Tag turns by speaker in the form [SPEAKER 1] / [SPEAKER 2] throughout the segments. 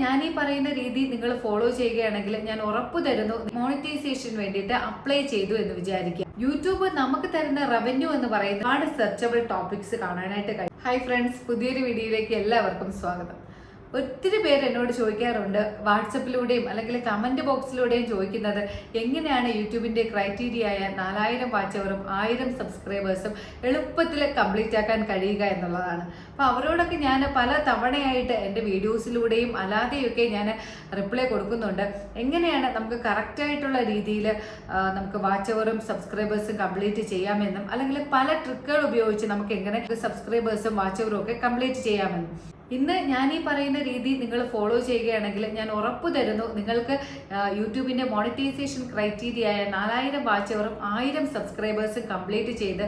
[SPEAKER 1] ഞാൻ ഈ പറയുന്ന രീതി നിങ്ങൾ ഫോളോ ചെയ്യുകയാണെങ്കിൽ ഞാൻ ഉറപ്പു തരുന്നു മോണിറ്റൈസേഷന് വേണ്ടിയിട്ട് അപ്ലൈ ചെയ്തു എന്ന് വിചാരിക്കുക. യൂട്യൂബ് നമുക്ക് തരുന്ന റവന്യൂ എന്ന് പറയുന്ന ഒരുപാട് സെർച്ചബിൾ ടോപ്പിക്സ് കാണാനായിട്ട് കഴിയും. ഹായ് ഫ്രണ്ട്സ്, പുതിയൊരു വീഡിയോയിലേക്ക് എല്ലാവർക്കും സ്വാഗതം. ഒത്തിരി പേര് എന്നോട് ചോദിക്കാറുണ്ട്, വാട്സപ്പിലൂടെയും അല്ലെങ്കിൽ കമന്റ് ബോക്സിലൂടെയും ചോദിക്കുന്നത് എങ്ങനെയാണ് യൂട്യൂബിന്റെ ക്രൈറ്റീരിയ ആയ 4000 വാച്ച് അവറും 1000 സബ്സ്ക്രൈബേഴ്സും എളുപ്പത്തിൽ കംപ്ലീറ്റ് ആക്കാൻ കഴിയുക എന്നുള്ളതാണ്. അപ്പോൾ അവരോടൊക്കെ ഞാൻ പല തവണയായിട്ട് എൻ്റെ വീഡിയോസിലൂടെയും അല്ലാതെയൊക്കെ ഞാൻ റിപ്ലൈ കൊടുക്കുന്നുണ്ട്. എങ്ങനെയാണ് നമുക്ക് കറക്റ്റായിട്ടുള്ള രീതിയിൽ നമുക്ക് വാച്ച് അവറും സബ്സ്ക്രൈബേഴ്സും കംപ്ലീറ്റ് ചെയ്യാമെന്നും അല്ലെങ്കിൽ പല ട്രിക്കുകൾ ഉപയോഗിച്ച് നമുക്ക് എങ്ങനെ സബ്സ്ക്രൈബേഴ്സും വാച്ച് അവറും ഒക്കെ കംപ്ലീറ്റ് ചെയ്യാമെന്നും. ഇന്ന് ഞാൻ ഈ പറയുന്ന രീതി നിങ്ങൾ ഫോളോ ചെയ്യുകയാണെങ്കിൽ ഞാൻ ഉറപ്പു തരുന്നു നിങ്ങൾക്ക് യൂട്യൂബിൻ്റെ മോണിറ്റൈസേഷൻ ക്രൈറ്റീരിയ ആയ 4000 വാച്ച് അവറും 1000 സബ്സ്ക്രൈബേഴ്സും കംപ്ലീറ്റ് ചെയ്ത്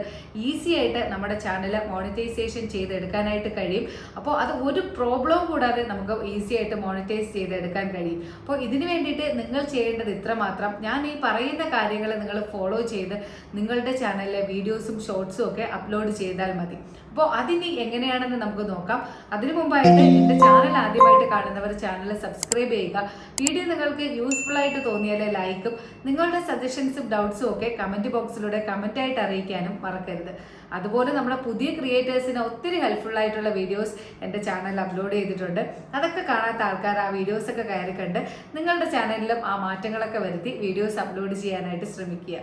[SPEAKER 1] ഈസി ആയിട്ട് നമ്മുടെ ചാനൽ മോണിറ്റൈസേഷൻ ചെയ്തെടുക്കാനായിട്ട് കഴിയും. അപ്പോൾ അത് ഒരു പ്രോബ്ലം കൂടാതെ നമുക്ക് ഈസി ആയിട്ട് മോണിറ്റൈസ് ചെയ്തെടുക്കാൻ കഴിയും. അപ്പോൾ ഇതിനു വേണ്ടിയിട്ട് നിങ്ങൾ ചെയ്യേണ്ടത് ഇത്രമാത്രം, ഞാൻ ഈ പറയുന്ന കാര്യങ്ങൾ നിങ്ങൾ ഫോളോ ചെയ്ത് നിങ്ങളുടെ ചാനലിലെ വീഡിയോസും ഷോർട്സും ഒക്കെ അപ്ലോഡ് ചെയ്താൽ മതി. അപ്പോൾ അതിനി എങ്ങനെയാണെന്ന് നമുക്ക് നോക്കാം. അതിനു മുമ്പായിട്ട് എൻ്റെ ചാനൽ ആദ്യമായിട്ട് കാണുന്നവർ ചാനൽ സബ്സ്ക്രൈബ് ചെയ്യുക. വീഡിയോ നിങ്ങൾക്ക് യൂസ്ഫുൾ ആയിട്ട് തോന്നിയാൽ ലൈക്കും നിങ്ങളുടെ സജഷൻസും ഡൗട്ട്സും ഒക്കെ കമൻറ്റ് ബോക്സിലൂടെ കമൻറ്റായിട്ട് അറിയിക്കാനും മറക്കരുത്. അതുപോലെ നമ്മുടെ പുതിയ ക്രിയേറ്റേഴ്സിന് ഒത്തിരി ഹെൽപ്ഫുൾ ആയിട്ടുള്ള വീഡിയോസ് എൻ്റെ ചാനലിൽ അപ്ലോഡ് ചെയ്തിട്ടുണ്ട്. അതൊക്കെ കാണാത്ത ആൾക്കാർ ആ വീഡിയോസൊക്കെ കയറി കണ്ട് നിങ്ങളുടെ ചാനലിലും ആ മാറ്റങ്ങളൊക്കെ വരുത്തി വീഡിയോസ് അപ്ലോഡ് ചെയ്യാനായിട്ട് ശ്രമിക്കുക.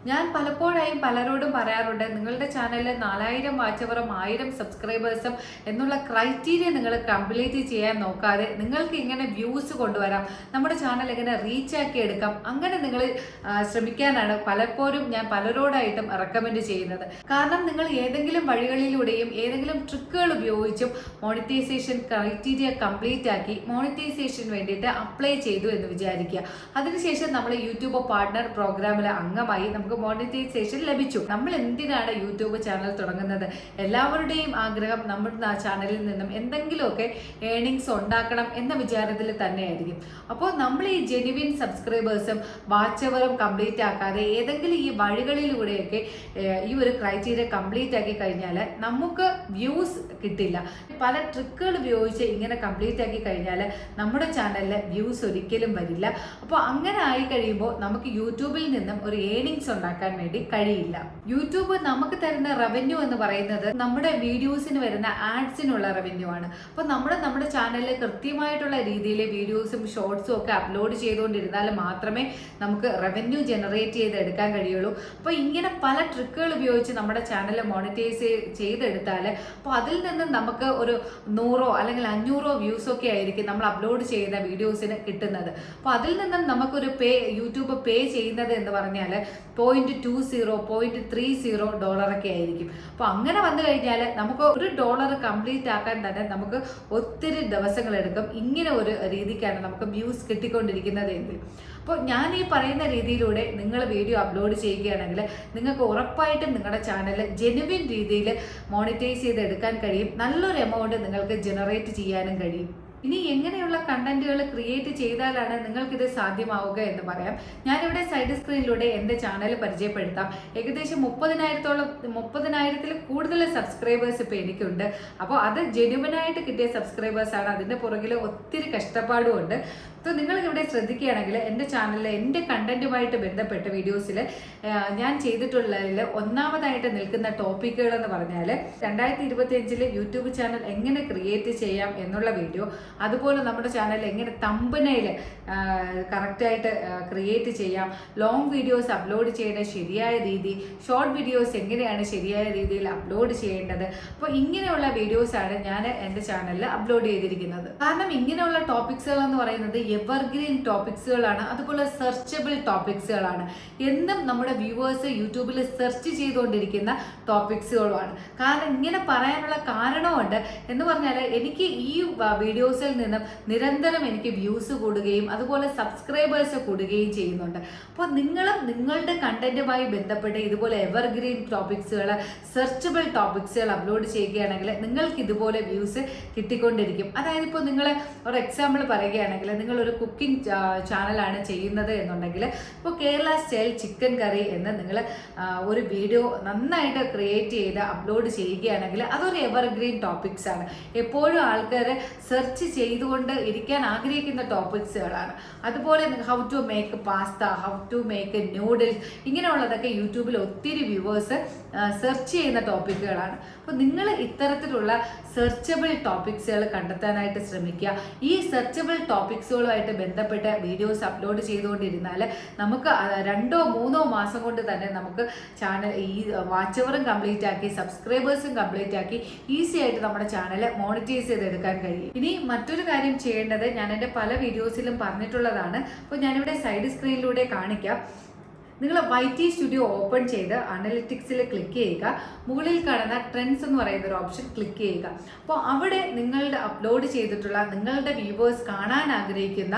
[SPEAKER 1] ഞാൻ പലപ്പോഴായും പലരോടും പറയാറുണ്ട്, നിങ്ങളുടെ ചാനലിൽ 4000 വാച്ച് അവറും 1000 സബ്സ്ക്രൈബേഴ്സും എന്നുള്ള ക്രൈറ്റീരിയ നിങ്ങൾ കംപ്ലീറ്റ് ചെയ്യാൻ നോക്കാതെ നിങ്ങൾക്ക് ഇങ്ങനെ വ്യൂസ് കൊണ്ടുവരാം, നമ്മുടെ ചാനൽ എങ്ങനെ റീച്ച് ആക്കി എടുക്കാം, അങ്ങനെ നിങ്ങൾ ശ്രമിക്കാനാണ് പലപ്പോഴും ഞാൻ പലരോടായിട്ടും റെക്കമെൻഡ് ചെയ്യുന്നത്. കാരണം നിങ്ങൾ ഏതെങ്കിലും വഴികളിലൂടെയും ഏതെങ്കിലും ട്രിക്കുകൾ ഉപയോഗിച്ചും മോണിറ്റൈസേഷൻ ക്രൈറ്റീരിയ കംപ്ലീറ്റ് ആക്കി മോണിറ്റൈസേഷന് വേണ്ടിയിട്ട് അപ്ലൈ ചെയ്തു എന്ന് വിചാരിക്കുക. അതിനുശേഷം നമ്മൾ യൂട്യൂബ് പാർട്ട്ണർ പ്രോഗ്രാമിലെ അംഗമായി നമുക്ക് മോണിറ്റൈസേഷൻ ലഭിച്ചു. നമ്മൾ എന്തിനാണ് യൂട്യൂബ് ചാനൽ തുടങ്ങുന്നത്? എല്ലാവരുടെയും ആഗ്രഹം നമ്മുടെ ചാനലിൽ നിന്നും എന്തെങ്കിലുമൊക്കെ ഏണിങ്സ് ഉണ്ടാക്കണം എന്ന വിചാരത്തിൽ തന്നെയായിരിക്കും. അപ്പോൾ നമ്മൾ ഈ ജെനുവിൻ സബ്സ്ക്രൈബേഴ്സും വാച്ച് അവറും കംപ്ലീറ്റ് ആക്കാതെ ഏതെങ്കിലും ഈ വഴികളിലൂടെയൊക്കെ ഈ ഒരു ക്രൈറ്റീരിയ കംപ്ലീറ്റ് ആക്കി കഴിഞ്ഞാൽ നമുക്ക് വ്യൂസ് കിട്ടില്ല. പല ട്രിക്കുകൾ ഉപയോഗിച്ച് ഇങ്ങനെ കംപ്ലീറ്റ് ആക്കി കഴിഞ്ഞാൽ നമ്മുടെ ചാനലിൽ വ്യൂസ് ഒരിക്കലും വരില്ല. അപ്പോൾ അങ്ങനെ ആയി കഴിയുമ്പോൾ നമുക്ക് യൂട്യൂബിൽ നിന്നും ഒരു ഏണിങ്സ് ഉണ്ടാക്കാൻ വേണ്ടി കഴിയില്ല. യൂട്യൂബ് നമുക്ക് തരുന്ന റവന്യൂ എന്ന് പറയുന്നത് നമ്മുടെ വീഡിയോസിന് വരുന്ന ആഡ്സിനുള്ള റവന്യൂ ആണ്. അപ്പോൾ നമ്മുടെ ചാനലിൽ കൃത്യമായിട്ടുള്ള രീതിയിൽ വീഡിയോസും ഷോർട്സും ഒക്കെ അപ്ലോഡ് ചെയ്തുകൊണ്ടിരുന്നാൽ മാത്രമേ നമുക്ക് റവന്യൂ ജനറേറ്റ് ചെയ്തെടുക്കാൻ കഴിയുള്ളൂ. അപ്പോൾ ഇങ്ങനെ പല ട്രിക്കുകൾ ഉപയോഗിച്ച് നമ്മുടെ ചാനൽ മോണിറ്റൈസ് ചെയ്തെടുത്താൽ അപ്പോൾ അതിൽ നിന്ന് നമുക്ക് ഒരു 100 അല്ലെങ്കിൽ 500 വ്യൂസ് ഒക്കെ ആയിരിക്കും നമ്മൾ അപ്ലോഡ് ചെയ്യുന്ന വീഡിയോസിന് കിട്ടുന്നത്. അപ്പോൾ അതിൽ നിന്നും നമുക്കൊരു യൂട്യൂബ് പേ ചെയ്യുന്നത് എന്ന് പറഞ്ഞാൽ $0.20 $0.30 ഒക്കെ ആയിരിക്കും. അപ്പോൾ അങ്ങനെ വന്നു കഴിഞ്ഞാൽ നമുക്ക് $1 കംപ്ലീറ്റ് ആക്കാൻ തന്നെ നമുക്ക് ഒത്തിരി ദിവസങ്ങളെടുക്കും. ഇങ്ങനെ ഒരു രീതിക്കാണ് നമുക്ക് വ്യൂസ് കിട്ടിക്കൊണ്ടിരിക്കുന്നത് എങ്കിൽ. അപ്പോൾ ഞാൻ ഈ പറയുന്ന രീതിയിലൂടെ നിങ്ങൾ വീഡിയോ അപ്ലോഡ് ചെയ്യുകയാണെങ്കിൽ നിങ്ങൾക്ക് ഉറപ്പായിട്ടും നിങ്ങളുടെ ചാനൽ ജെനുവിൻ രീതിയിൽ മോണിറ്റൈസ് ചെയ്തെടുക്കാൻ കഴിയും. നല്ലൊരു എമൗണ്ട് നിങ്ങൾക്ക് ജനറേറ്റ് ചെയ്യാനും കഴിയും. ഇനി എങ്ങനെയുള്ള കണ്ടന്റുകൾ ക്രിയേറ്റ് ചെയ്താലാണ് നിങ്ങൾക്കിത് സാധ്യമാവുക എന്ന് പറയാം. ഞാനിവിടെ സൈഡ് സ്ക്രീനിലൂടെ എൻ്റെ ചാനൽ പരിചയപ്പെടുത്താം. ഏകദേശം 30,000-ൽ കൂടുതൽ സബ്സ്ക്രൈബേഴ്സ് ഇപ്പോൾ എനിക്കുണ്ട്. അപ്പോൾ അത് ജെനുവനായിട്ട് കിട്ടിയ സബ്സ്ക്രൈബേഴ്സാണ്. അതിൻ്റെ പുറകിൽ ഒത്തിരി കഷ്ടപ്പാടുമുണ്ട്. അപ്പോൾ നിങ്ങൾ ഇവിടെ ശ്രദ്ധിക്കുകയാണെങ്കിൽ എൻ്റെ ചാനലിൽ എൻ്റെ കണ്ടന്റുമായിട്ട് ബന്ധപ്പെട്ട വീഡിയോസിൽ ഞാൻ ചെയ്തിട്ടുള്ളതിൽ ഒന്നാമതായിട്ട് നിൽക്കുന്ന ടോപ്പിക്കുകൾ എന്ന് പറഞ്ഞാൽ 2025 യൂട്യൂബ് ചാനൽ എങ്ങനെ ക്രിയേറ്റ് ചെയ്യാം എന്നുള്ള വീഡിയോ, അതുപോലെ നമ്മുടെ ചാനൽ എങ്ങനെ തമ്പനെയിൽ കറക്റ്റായിട്ട് ക്രിയേറ്റ് ചെയ്യാം, ലോങ് വീഡിയോസ് അപ്ലോഡ് ചെയ്യേണ്ട ശരിയായ രീതി, ഷോർട്ട് വീഡിയോസ് എങ്ങനെയാണ് ശരിയായ രീതിയിൽ അപ്ലോഡ് ചെയ്യേണ്ടത്. അപ്പോൾ ഇങ്ങനെയുള്ള വീഡിയോസാണ് ഞാൻ എൻ്റെ ചാനലിൽ അപ്ലോഡ് ചെയ്തിരിക്കുന്നത്. കാരണം ഇങ്ങനെയുള്ള ടോപ്പിക്സുകൾ എന്ന് പറയുന്നത് എവർഗ്രീൻ ടോപ്പിക്സുകളാണ്, അതുപോലെ സെർച്ചബിൾ ടോപ്പിക്സുകളാണ്. എന്നും നമ്മുടെ വ്യൂവേഴ്സ് യൂട്യൂബിൽ സെർച്ച് ചെയ്തുകൊണ്ടിരിക്കുന്ന ടോപ്പിക്സുകളുമാണ്. കാരണം ഇങ്ങനെ പറയാനുള്ള കാരണമുണ്ട് എന്ന് പറഞ്ഞാൽ എനിക്ക് ഈ വീഡിയോസിൽ നിന്നും നിരന്തരം എനിക്ക് വ്യൂസ് കൂടുകയും അതുപോലെ സബ്സ്ക്രൈബേഴ്സ് കൂടുകയും ചെയ്യുന്നുണ്ട്. അപ്പോൾ നിങ്ങളും നിങ്ങളുടെ കണ്ടന്റുമായി ബന്ധപ്പെട്ട് ഇതുപോലെ എവർഗ്രീൻ ടോപ്പിക്സുകൾ, സെർച്ചബിൾ ടോപ്പിക്സുകൾ അപ്ലോഡ് ചെയ്യുകയാണെങ്കിൽ നിങ്ങൾക്ക് ഇതുപോലെ വ്യൂസ് കിട്ടിക്കൊണ്ടിരിക്കും. അതായത് ഇപ്പോൾ നിങ്ങൾ ഒരു എക്സാമ്പിൾ പറയുകയാണെങ്കിൽ നിങ്ങൾ ഒരു കുക്കിംഗ് ചാനലാണ് ചെയ്യുന്നത് എന്നുണ്ടെങ്കിൽ ഇപ്പോൾ കേരള സ്റ്റൈൽ ചിക്കൻ കറി എന്ന് നിങ്ങൾ ഒരു വീഡിയോ നന്നായിട്ട് ക്രിയേറ്റ് ചെയ്ത് അപ്ലോഡ് ചെയ്യുകയാണെങ്കിൽ അതൊരു എവർഗ്രീൻ ടോപ്പിക്സ് ആണ്. എപ്പോഴും ആൾക്കാർ സെർച്ച് ചെയ്തുകൊണ്ട് ഇരിക്കാൻ ആഗ്രഹിക്കുന്ന ടോപ്പിക്സുകളാണ്. അതുപോലെ how to make pasta, how to make noodles, ഇങ്ങനെയുള്ളതൊക്കെ യൂട്യൂബിൽ ഒത്തിരി വ്യൂവേഴ്സ് സെർച്ച് ചെയ്യുന്ന ടോപ്പിക്കുകളാണ്. അപ്പോൾ നിങ്ങൾ ഇത്തരത്തിലുള്ള സെർച്ചബിൾ ടോപ്പിക്സുകൾ കണ്ടെത്താനായിട്ട് ശ്രമിക്കുക. ഈ സെർച്ചബിൾ ടോപ്പിക്സുകളുമായിട്ട് ബന്ധപ്പെട്ട വീഡിയോസ് അപ്ലോഡ് ചെയ്തുകൊണ്ടിരുന്നാൽ നമുക്ക് 2-3 മാസം കൊണ്ട് തന്നെ നമുക്ക് ചാനൽ ഈ വാച്ച് അവറും കംപ്ലീറ്റ് ആക്കി സബ്സ്ക്രൈബേഴ്സും കംപ്ലീറ്റ് ആക്കി ഈസി ആയിട്ട് നമ്മുടെ ചാനൽ മോണിറ്റൈസ് ചെയ്തെടുക്കാൻ കഴിയും. ഇനി മറ്റൊരു കാര്യം ചെയ്യേണ്ടത്, ഞാൻ എൻ്റെ പല വീഡിയോസിലും പറഞ്ഞിട്ടുള്ളതാണ്. അപ്പോൾ ഞാനിവിടെ സൈഡ് സ്ക്രീനിലൂടെ കാണിക്കാം. നിങ്ങൾ YT സ്റ്റുഡിയോ ഓപ്പൺ ചെയ്ത് അനലിറ്റിക്സിൽ ക്ലിക്ക് ചെയ്യുക. മുകളിൽ കാണുന്ന ട്രെൻഡ്സ് എന്ന് പറയുന്ന ഒരു ഓപ്ഷൻ ക്ലിക്ക് ചെയ്യുക. അപ്പോൾ അവിടെ നിങ്ങളുടെ അപ്ലോഡ് ചെയ്തിട്ടുള്ള നിങ്ങളുടെ വ്യൂവേഴ്സ് കാണാൻ ആഗ്രഹിക്കുന്ന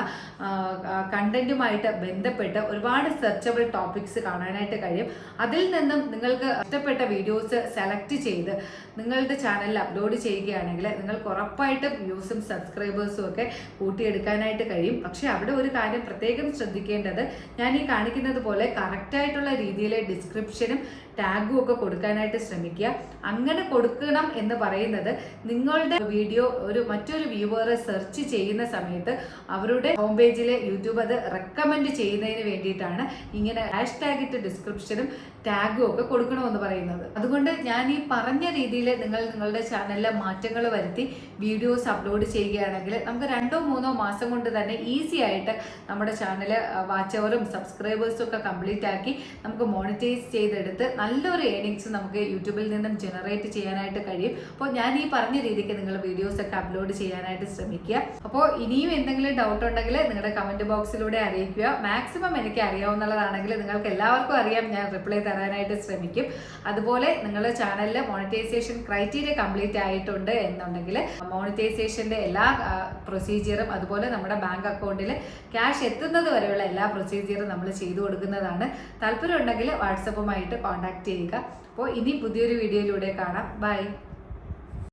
[SPEAKER 1] കണ്ടന്റുമായിട്ട് ബന്ധപ്പെട്ട് ഒരുപാട് സെർച്ചബിൾ ടോപ്പിക്സ് കാണാനായിട്ട് കഴിയും. അതിൽ നിന്നും നിങ്ങൾക്ക് ഇഷ്ടപ്പെട്ട വീഡിയോസ് സെലക്ട് ചെയ്ത് നിങ്ങളുടെ ചാനലിൽ അപ്ലോഡ് ചെയ്യുകയാണെങ്കിൽ നിങ്ങൾക്ക് ഉറപ്പായിട്ടും വ്യൂസും സബ്സ്ക്രൈബേഴ്സും ഒക്കെ കൂട്ടിയെടുക്കാനായിട്ട് കഴിയും. പക്ഷെ അവിടെ ഒരു കാര്യം പ്രത്യേകം ശ്രദ്ധിക്കേണ്ടത്, ഞാൻ ഈ കാണിക്കുന്നത് പോലെ കറക്റ്റായിട്ടുള്ള രീതിയിൽ ഡിസ്ക്രിപ്ഷനും ടാഗും ഒക്കെ കൊടുക്കാനായിട്ട് ശ്രമിക്കുക. അങ്ങനെ കൊടുക്കണം എന്ന് പറയുന്നത് നിങ്ങളുടെ വീഡിയോ മറ്റൊരു വ്യൂവർ സെർച്ച് ചെയ്യുന്ന സമയത്ത് അവരുടെ ഹോം പേജിൽ യൂട്യൂബ് അത് റെക്കമെൻഡ് ചെയ്യുന്നതിന് വേണ്ടിയിട്ടാണ് ഇങ്ങനെ #ഇട്ട് ഡിസ്ക്രിപ്ഷനും ടാഗും ഒക്കെ കൊടുക്കണമെന്ന് പറയുന്നത്. അതുകൊണ്ട് ഞാൻ ഈ പറഞ്ഞ രീതിയിൽ നിങ്ങൾ നിങ്ങളുടെ ചാനലിൽ മാറ്റങ്ങൾ വരുത്തി വീഡിയോസ് അപ്ലോഡ് ചെയ്യുകയാണെങ്കിൽ നമുക്ക് 2-3 മാസം കൊണ്ട് തന്നെ ഈസി ആയിട്ട് നമ്മുടെ ചാനൽ വാച്ച് അവറും സബ്സ്ക്രൈബേഴ്സും ഒക്കെ കംപ്ലീറ്റ് ആക്കി നമുക്ക് മോണിറ്റൈസ് ചെയ്തെടുത്ത് നല്ലൊരു ഏർണിങ്സ് നമുക്ക് യൂട്യൂബിൽ നിന്നും ജനറേറ്റ് ചെയ്യാനായിട്ട് കഴിയും. അപ്പോൾ ഞാൻ ഈ പറഞ്ഞ രീതിക്ക് നിങ്ങൾ വീഡിയോസ് ഒക്കെ അപ്ലോഡ് ചെയ്യാനായിട്ട് ശ്രമിക്കുക. അപ്പോൾ ഇനിയും എന്തെങ്കിലും ഡൗട്ട് ഉണ്ടെങ്കിൽ നിങ്ങളുടെ കമന്റ് ബോക്സിലൂടെ അറിയിക്കുക. മാക്സിമം എനിക്ക് അറിയാവുന്നതാണെങ്കിൽ നിങ്ങൾക്ക് എല്ലാവർക്കും അറിയാം, ഞാൻ റിപ്ലൈ തരാനായിട്ട് ശ്രമിക്കും. അതുപോലെ നിങ്ങളുടെ ചാനലിൽ മോണിറ്റൈസേഷൻ ക്രൈറ്റീരിയ കംപ്ലീറ്റ് ആയിട്ടുണ്ട് എന്നുണ്ടെങ്കിൽ മോണിറ്റൈസേഷന്റെ എല്ലാ പ്രൊസീജിയറും അതുപോലെ നമ്മുടെ ബാങ്ക് അക്കൗണ്ടിൽ ക്യാഷ് എത്തുന്നത് വരെയുള്ള എല്ലാ പ്രൊസീജിയറും നമ്മൾ ചെയ്തു കൊടുക്കുന്നതാണ്. താല്പര്യം ഉണ്ടെങ്കിൽ വാട്സപ്പുമായിട്ട് കോൺടാക്ട് ചെയ്യുക. അപ്പോൾ ഇനി പുതിയൊരു വീഡിയോയിലൂടെ കാണാം. ബൈ.